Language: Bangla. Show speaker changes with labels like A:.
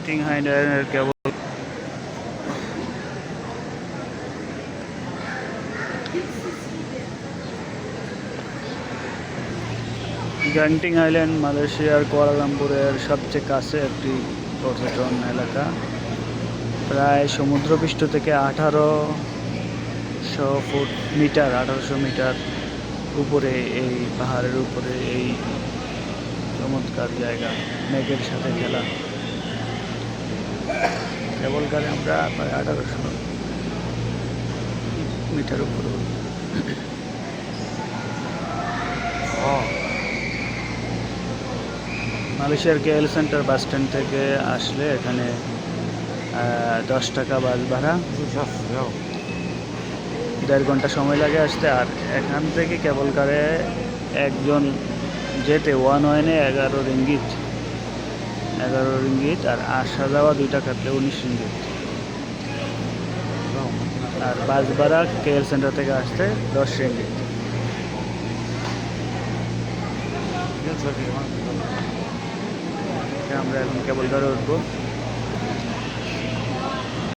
A: গান্টিং হাইল্যান্ডের কেবল গান্টিং আইল্যান্ড মালয়েশিয়ার কুয়ালালামপুরের সবচেয়ে কাছে একটি পর্যটন এলাকা। প্রায় সমুদ্রপৃষ্ঠ থেকে 1800 মিটার উপরে এই পাহাড়ের উপরে এই চমৎকার জায়গা, মেঘের সাথে খেলা। কেবল কারে আমরা প্রায় 1800 মিটার উপরে। মালয়েশিয়ার কেএল সেন্টার বাস স্ট্যান্ড থেকে আসলে এখানে 10 টাকা বাস ভাড়া, 1.5 ঘন্টা সময় লাগে আসতে। আর এখান থেকে কেবল কারে একজন যেতে ওয়ান ওয়ানে 11 রিঙ্গিত, আর আসা যাওয়া 2 টাকা কাটলে 19 রিঙ্গিত। আর বাস ভাড়া কেএল সেন্টার থেকে আসতে 10 রিঙ্গিত। আমরা এখন কেবল কারে উঠবো।